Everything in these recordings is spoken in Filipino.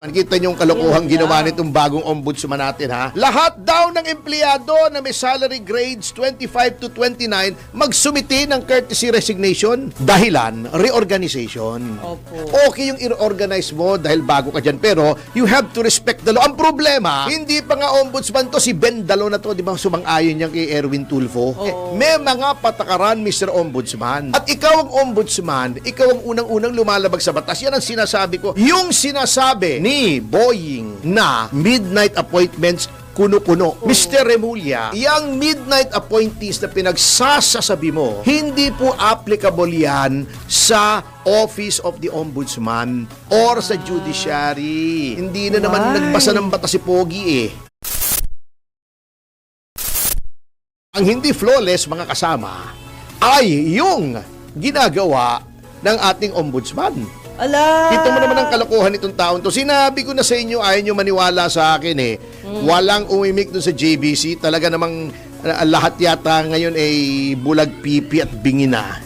Nakita niyo yung kalokohang ginawa nitong bagong ombudsman natin, ha? Lahat daw ng empleyado na may salary grades 25 to 29 magsumiti ng courtesy resignation. Dahilan, reorganization. Opo. Okay yung i-organize mo dahil bago ka dyan, pero you have to respect the law. Ang problema, hindi pa nga ombudsman to, si Ben Dalo na to, di ba sumang-ayon niya kay Erwin Tulfo? May mga patakaran, Mr. Ombudsman. At ikaw ang ombudsman, ikaw ang unang-unang lumalabag sa batas. Yan ang sinasabi ko. Yung sinasabi ni Boying na midnight appointments kuno-kuno. Mr. Remulla, yung midnight appointees na pinagsasasabi mo, hindi po applicable yan sa Office of the Ombudsman or sa Judiciary. Hindi na naman nagbasa ng batas si Pogi eh. Ang hindi flawless, mga kasama, ay yung ginagawa ng ating ombudsman. Ala! Kita mo naman ang kalokohan nitong taon to. Sinabi ko na sa inyo, ayaw nyo maniwala sa akin eh. Walang umimik doon sa JBC. Talaga namang lahat yata ngayon ay bulag pipi at bingi na.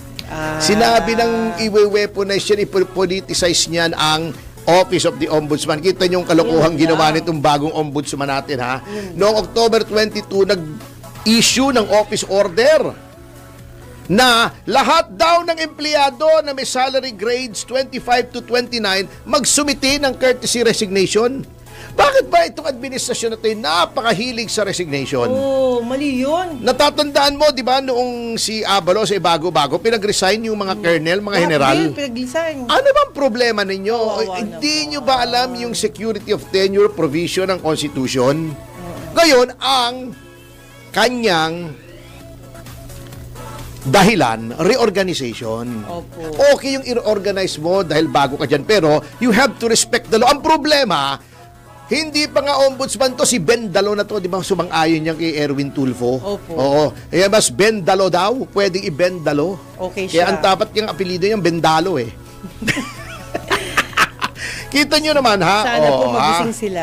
Sinabi ng i-weaponize yan, i-politicize niyan ang Office of the Ombudsman. Kita nyo yung kalokohang ginawa nitong bagong ombudsman natin, ha? Noong October 22, nag-issue ng office order na lahat daw ng empleyado na may salary grades 25 to 29 magsumiti ng courtesy resignation. Bakit ba itong administrasyon na ito napakahilig sa resignation? Oh, mali yun. Natatandaan mo, di ba, noong si Abalos ay bago-bago, pinag-resign yung mga colonel, mga general. Pinag-resign. Ano bang problema ninyo? Hindi nyo ba alam yung security of tenure provision ng Constitution? Ngayon, ang kanyang dahilan, reorganization. Opo. Okay yung i-organize mo dahil bago ka dyan, pero you have to respect the law. Ang problema, hindi pa nga ombudsman to, si Ben Dalo na to, di ba sumang-ayon niya kay Erwin Tulfo? Opo. Oo. Eh, mas Ben Dalo daw, pwedeng i-Ben Dalo. Okay siya. Kaya ang tapat niyang apelido niyang Ben Dalo eh. Kita niyo naman, ha? Sana po magising sila.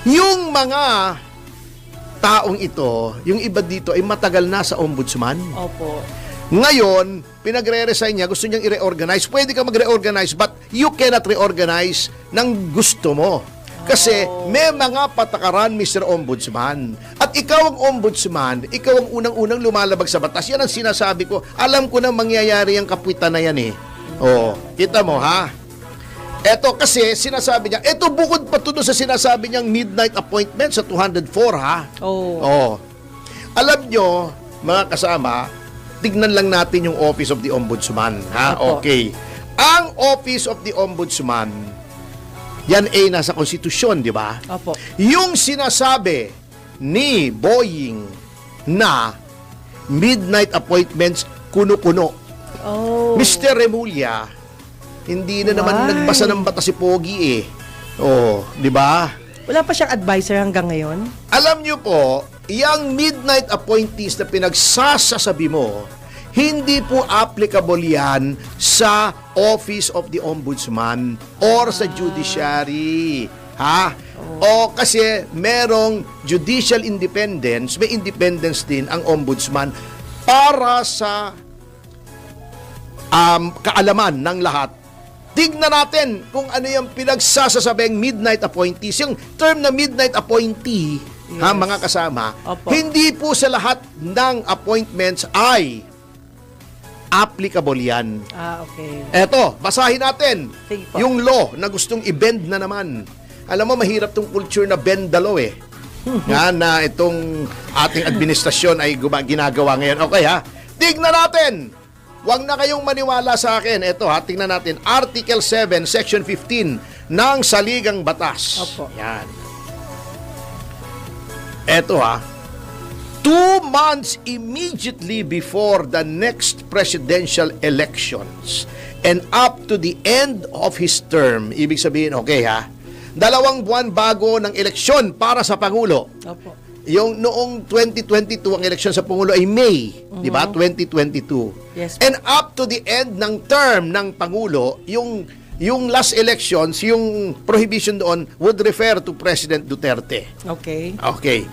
Yung mga taong ito, yung iba dito ay matagal na sa ombudsman. Opo. Ngayon, pinagre-resign niya, gusto niyang i-reorganize. Pwede ka mag-reorganize, but you cannot reorganize ng gusto mo. Kasi may mga patakaran, Mr. Ombudsman. At ikaw ang ombudsman, ikaw ang unang-unang lumalabag sa batas. Yan ang sinasabi ko. Alam ko na mangyayari ang kapwitan na yan eh. Oh, kita mo, ha? Eto kasi sinasabi niya, eto bukod pa to sa sinasabi niyang midnight appointment sa 204, ha? Oh. Alam nyo, mga kasama, tignan lang natin yung Office of the Ombudsman, ha? Opo. Okay. Ang Office of the Ombudsman, yan ay nasa konstitusyon, di ba? Opo. Yung sinasabi ni Boying na midnight appointments kuno-kuno. Oh. Mr. Remulla, hindi na naman nagbasa ng batas si Pogi eh. Oh, di ba? Wala pa siyang advisor hanggang ngayon? Alam niyo po, yung midnight appointees na pinagsasasabi mo, hindi po applicable yan sa Office of the Ombudsman or sa Judiciary. Ha? O kasi merong judicial independence, may independence din ang ombudsman para sa kaalaman ng lahat. Tignan natin kung ano yung pinagsasasabing midnight appointees. Yung term na midnight appointee, ha, mga kasama, hindi po sa lahat ng appointments ay applicable yan. Okay. Eto, basahin natin. Sige po. Yung law na gustong i-bend na naman. Alam mo, mahirap tong culture na bend the law eh. Nga na itong ating administrasyon ay ginagawa ngayon. Okay, ha? Tignan natin. Huwag na kayong maniwala sa akin. Ito, ha, tingnan natin. Article 7, Section 15 ng Saligang Batas. Opo. Yan. Ito, ha. 2 months immediately before the next presidential elections and up to the end of his term. Ibig sabihin, okay, ha? 2 buwan bago ng eleksyon para sa Pangulo. Opo. Yung noong 2022, ang eleksyon sa Pangulo ay May, di ba? 2022. Yes. And up to the end ng term ng Pangulo, yung last elections, yung prohibition doon would refer to President Duterte. Okay. Okay.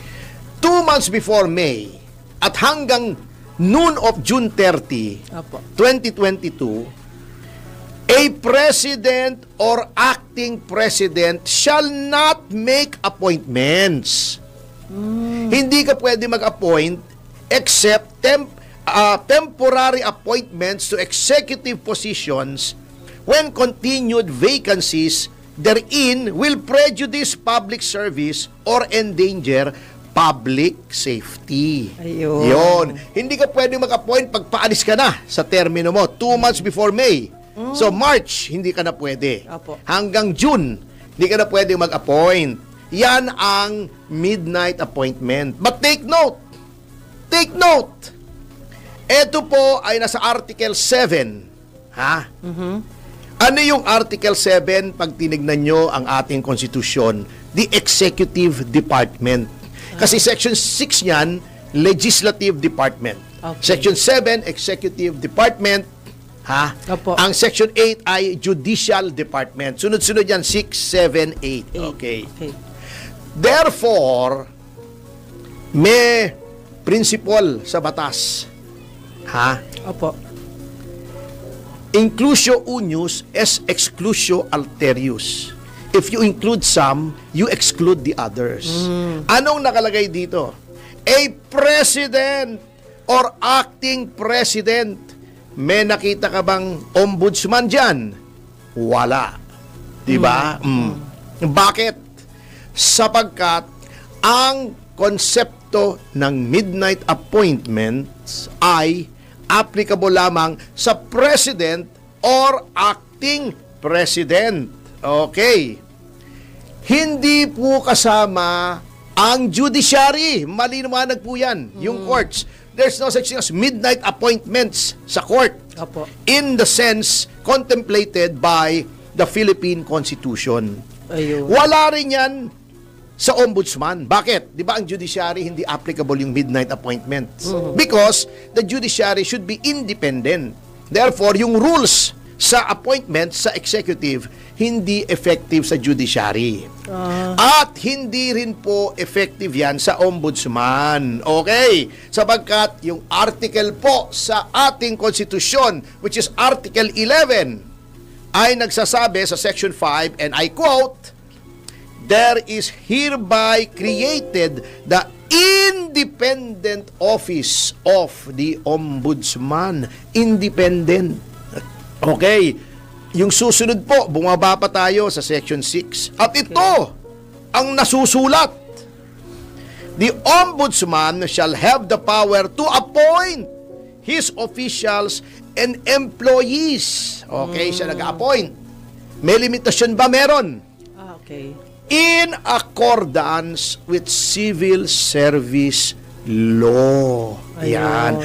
2 months before May at hanggang noon of June 30, Opo. 2022, A president or acting president shall not make appointments. Hindi ka pwede mag-appoint except temporary appointments to executive positions when continued vacancies therein will prejudice public service or endanger public safety. Ayun. Yun. Hindi ka pwede mag-appoint pag paalis ka na sa termino mo, 2 months before May. So March, hindi ka na pwede. Opo. Hanggang June, hindi ka na pwede mag-appoint. Yan ang midnight appointment. But take note, ito po ay nasa Article 7. Ha? Ano yung Article 7 pag tinignan nyo ang ating konstitusyon? The Executive Department. Kasi Section 6 yan, Legislative Department. Okay. Section 7, Executive Department. Ha? Opo. Ang Section 8 ay Judicial Department. Sunod-sunod yan, 6, 7, 8. Okay. Therefore, may principle sa batas. Ha? Opo. Inclusio unius es exclusio alterius. If you include some, you exclude the others. Anong nakalagay dito? A president or acting president. May nakita ka bang ombudsman dyan? Wala. Diba? Bakit? Sapagkat ang konsepto ng midnight appointments ay applicable lamang sa president or acting president. Okay. Hindi po kasama ang judiciary. Maliwanag po yan. Yung courts. There's no such thing as midnight appointments sa court. Opo. In the sense contemplated by the Philippine Constitution. Ayun. Wala rin yan sa ombudsman. Bakit? Di ba ang judiciary hindi applicable yung midnight appointments? Because the judiciary should be independent. Therefore, yung rules sa appointments sa executive hindi effective sa judiciary. At hindi rin po effective yan sa ombudsman. Okay? Sapagkat yung article po sa ating konstitusyon, which is Article 11, ay nagsasabi sa Section 5, and I quote, "There is hereby created the independent office of the ombudsman." Independent. Okay. Yung susunod po, bumaba pa tayo sa Section 6. At ito, ang nasusulat. The ombudsman shall have the power to appoint his officials and employees. Okay, siya nag-appoint. May limitasyon ba? Meron. Okay. In accordance with civil service law. Yan.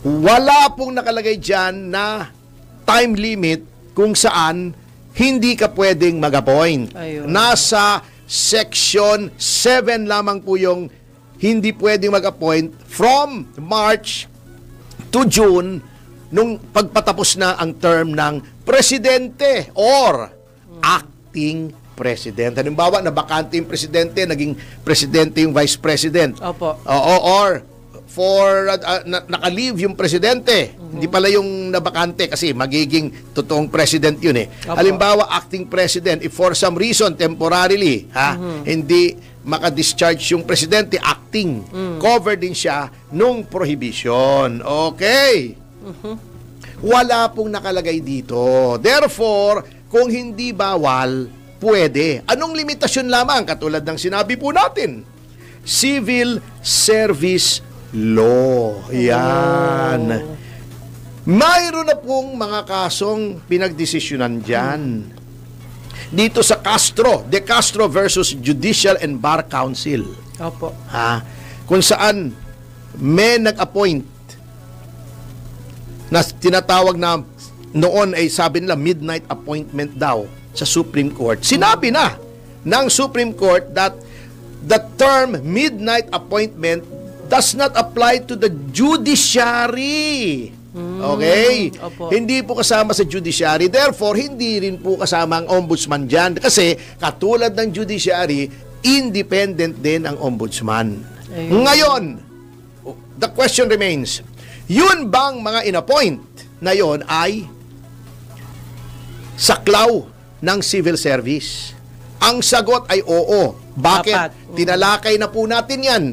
Wala pong nakalagay dyan na time limit kung saan hindi ka pwedeng mag-appoint. Ayun. Nasa Section 7 lamang po yung hindi pwedeng mag-appoint from March to June nung pagpatapos na ang term ng presidente or acting president. Halimbawa, nabakante yung presidente, naging presidente yung vice president. Opo. Or for naka-leave yung presidente. Hindi pala yung nabakante kasi magiging totoong president yun eh. Opo. Halimbawa, acting president, if for some reason, temporarily, hindi maka-discharge yung presidente, acting, covered din siya nung prohibition. Okay. Wala pong nakalagay dito. Therefore, kung hindi bawal, pwede. Anong limitasyon lamang? Katulad ng sinabi po natin, civil service law. Yan. Mayroon na pong mga kasong pinagdesisyonan dyan. Dito sa Castro, De Castro versus Judicial and Bar Council. Opo. Ha? Kung saan may nag-appoint na tinatawag na noon ay sabi nila midnight appointment daw sa Supreme Court. Sinabi na ng Supreme Court that the term midnight appointment does not apply to the judiciary. Okay? Opo. Hindi po kasama sa judiciary. Therefore, hindi rin po kasama ang ombudsman dyan. Kasi katulad ng judiciary, independent din ang ombudsman. Ayun. Ngayon, the question remains, yun bang mga inappoint na yon ay saklaw ng civil service? Ang sagot ay oo. Bakit? Dapat. Tinalakay na po natin yan.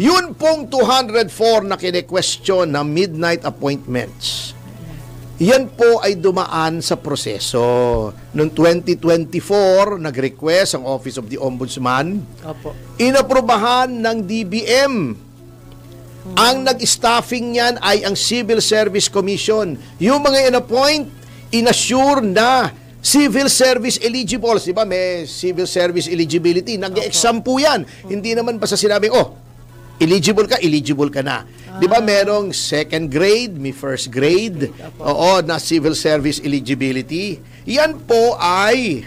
Yun pong 204 na kine-question na midnight appointments. Yan po ay dumaan sa proseso. Noong 2024, nag-request ang Office of the Ombudsman. Opo. Inaprubahan ng DBM. Ang nag-staffing niyan ay ang Civil Service Commission. Yung mga in-appoint, inassure na civil service eligibles. Diba? May civil service eligibility. Nag-exam po yan. Hindi naman basta sinabing, eligible ka na. Di ba merong second grade, may first grade, oo, na civil service eligibility. Yan po ay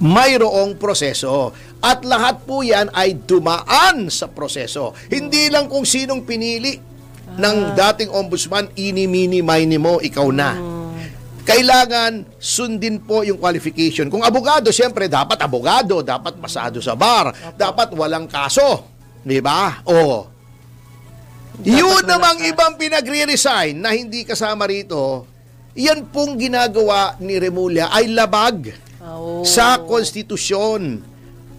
mayroong proseso. At lahat po yan ay dumaan sa proseso. Hindi lang kung sinong pinili ng dating ombudsman, ini-mini, mini mo, ikaw na. Kailangan sundin po yung qualification. Kung abogado, siyempre, dapat abogado, dapat pasado sa bar, dapat walang kaso. Di ba? Oo. Yun namang ibang pinagre-resign na hindi kasama rito, yan pong ginagawa ni Remulla ay labag sa konstitusyon.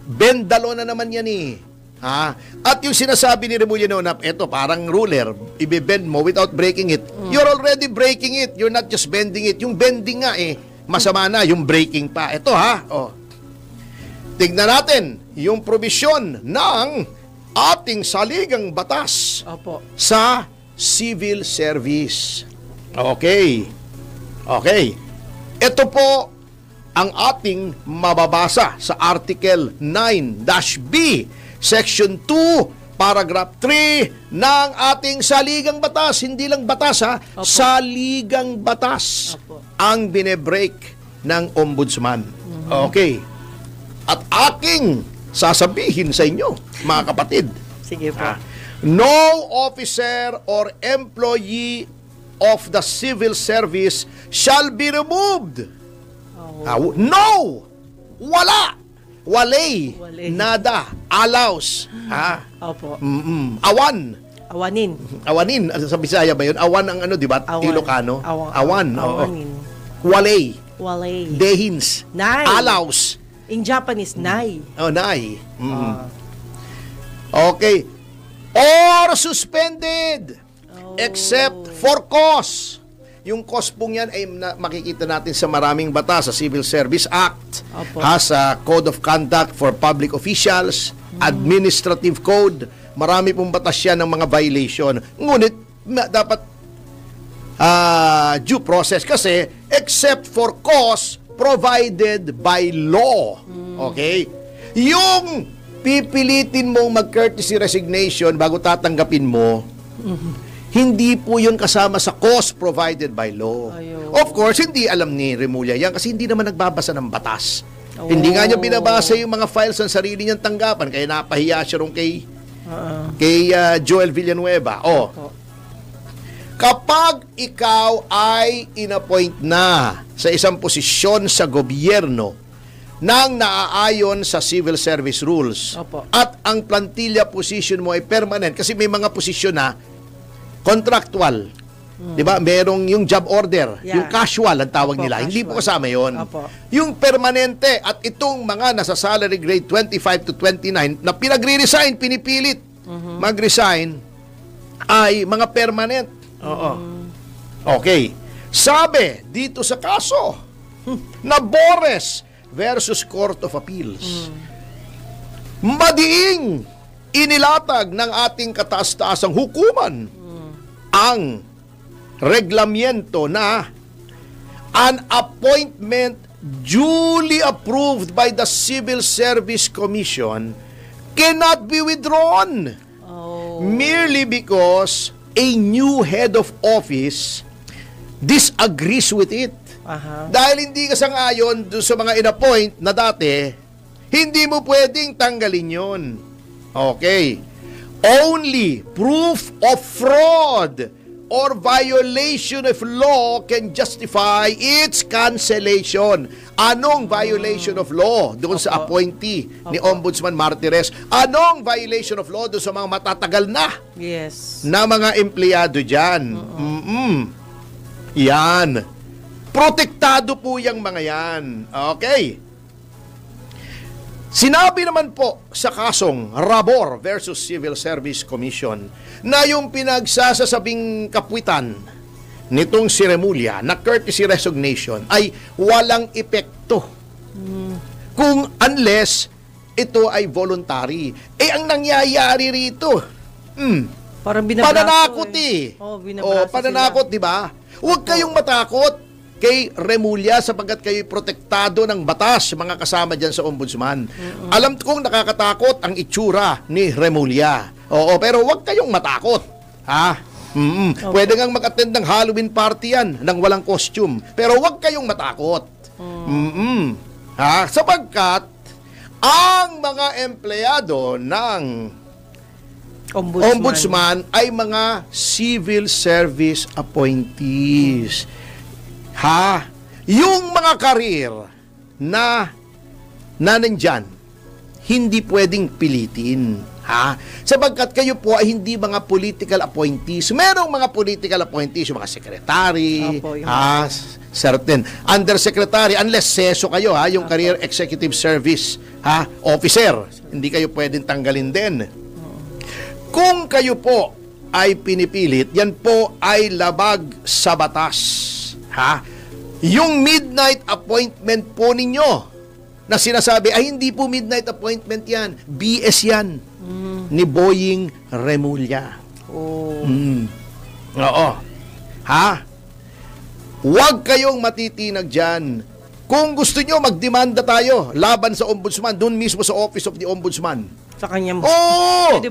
Bendalo na naman yan eh. Ha? At yung sinasabi ni Remulla noon, eto parang ruler, ibibend mo without breaking it. You're already breaking it. You're not just bending it. Yung bending nga masama na. Yung breaking pa. Ito ha. Tignan natin yung probisyon ng ating saligang batas sa civil service. Okay. Ito po ang ating mababasa sa Article 9-B, Section 2, Paragraph 3 ng ating saligang batas. Hindi lang batas saligang batas ang binebreak ng ombudsman. Okay. At aking sasabihin sa inyo, mga kapatid. Sige po. No officer or employee of the civil service shall be removed. No! Wala! Walay! Nada! Allows! Opo. Awan! Awanin. Sa Bisaya ba yun? Awan ang di ba? Ilocano? Awan. Awanin. Walay. Walay. Dehins. Nay. Allows. In Japanese, nay. Nay. Okay. Or suspended. Except for cause. Yung cause pong yan ay makikita natin sa maraming batas, sa Civil Service Act, sa Code of Conduct for Public Officials, Administrative Code, marami pong batas yan ng mga violation. Ngunit, dapat due process kasi, except for cause provided by law. Okay? Yung pipilitin mong mag-courtesy resignation bago tatanggapin mo, hindi po yun kasama sa cause provided by law. Of course, hindi alam ni Remulla yan kasi hindi naman nagbabasa ng batas. Hindi nga niya binabasa yung mga files ng sarili niyang tanggapan kaya napahiya siya rin kay Joel Villanueva. Kapag ikaw ay inappoint na sa isang posisyon sa gobyerno nang naaayon sa civil service rules at ang plantilla position mo ay permanent kasi may mga posisyon na contractual. 'Di ba? Merong yung job order, yung casual ang tawag nila. Casual. Hindi po kasama 'yon. Yung permanente at itong mga nasa salary grade 25 to 29 na pinagre-resign, pinipilit mag-resign ay mga permanent. Okay. Sabi dito sa kaso na Bores versus Court of Appeals. Madiing inilatag ng ating kataas-taasang hukuman ang reglamento na an appointment duly approved by the Civil Service Commission cannot be withdrawn merely because a new head of office disagrees with it. Dahil hindi ka sang-ayon sa mga in-appoint na dati, hindi mo pwedeng tanggalin yon. Okay. Only proof of fraud or violation of law can justify its cancellation. Anong violation of law doon sa appointee ni Ombudsman Martires? Anong violation of law doon sa mga matatagal na na mga empleyado dyan? Yan. Protektado po yung mga yan. Okay. Sinabi naman po sa kasong Rabor versus Civil Service Commission na yung pinagsasasabing kapwitan nitong si Remulla na courtesy resignation ay walang epekto kung unless ito ay voluntary. Ang nangyayari rito, Parang binabraso pananakot eh. binabraso Pananakot, di ba? Huwag kayong matakot kay Remulla sapagkat kayo'y protektado ng batas, mga kasama dyan sa ombudsman. Alam kong nakakatakot ang itsura ni Remulla. Oo, pero huwag kayong matakot. Ha? Pwede ngang mag-attend ng Halloween party yan ng walang costume. Pero huwag kayong matakot. Ha? Sapagkat ang mga empleyado ng ombudsman ay mga civil service appointees. Ha? Yung mga karir na nandyan, hindi pwedeng pilitin. Ha? Sapagkat kayo po ay hindi mga political appointees. Merong mga political appointees, yung mga secretary, certain undersecretary, unless seso kayo, ha? Yung career executive service, ha? Officer, hindi kayo pwedeng tanggalin din. Kung kayo po ay pinipilit, yan po ay labag sa batas. Ha? Yung midnight appointment po ninyo na sinasabi, ay hindi po midnight appointment yan. BS yan. Ni Boying Remulla. Oo. Ha? Huwag kayong matitinag dyan. Kung gusto nyo, magdemanda tayo laban sa ombudsman, doon mismo sa Office of the Ombudsman. Sa kanyang...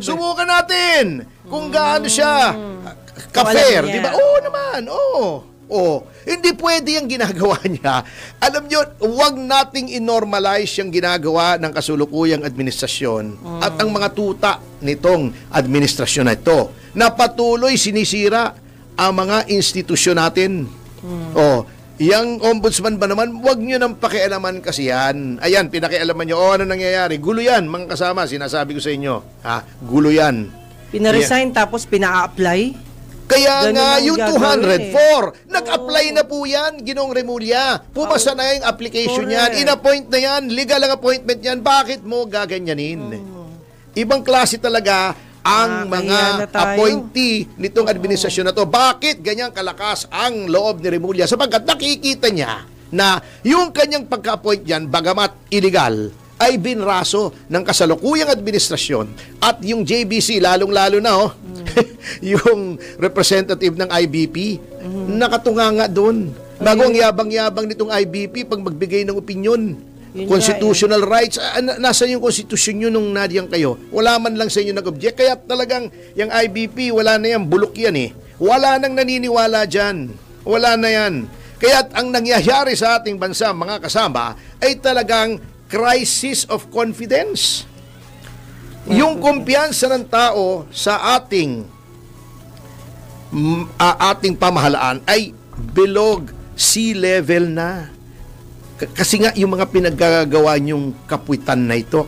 Subukan natin kung gaano siya ka-fair, di ba? Naman. Hindi pwede yung ginagawa niya. Alam nyo, huwag nating inormalize yung ginagawa ng kasulukuyang administrasyon at ang mga tuta nitong administrasyon na ito na patuloy sinisira ang mga institusyon natin. Yang ombudsman ba naman, huwag nyo nang pakialaman kasi yan. Ayan, pinakialaman nyo, ano nangyayari? Gulo yan, mga kasama, sinasabi ko sa inyo. Ha? Gulo yan. Pinaresign tapos pina-apply? Kaya ganun nga, ang yung gagawin 204, nag-apply na po yan, Ginong Remulla. Pumasa na yung application yan, in-appoint na yan, legal ang appointment yan, bakit mo gaganyanin? Ibang klase talaga ang mga appointee nitong administrasyon na to. Bakit ganyang kalakas ang loob ni Remulla? Sapagkat nakikita niya na yung kanyang pagka-appoint yan, bagamat illegal, ay binraso ng kasalukuyang administrasyon at yung JBC, lalong-lalo na yung representative ng IBP, nakatunganga doon. Bago ang yabang-yabang nitong IBP pag magbigay ng opinion. Constitutional rights, nasa yung konstitusyon nyo nung nadiyang kayo? Wala man lang sa inyo nag-object. Kaya talagang yung IBP, wala na yan, bulok yan eh. Wala nang naniniwala dyan. Wala na yan. Kaya ang nangyayari sa ating bansa, mga kasama, ay talagang crisis of confidence. Yung kumpiyansa ng tao sa ating pamahalaan ay below sea level na. Kasi nga yung mga pinaggagawa niyong kapwitan na ito,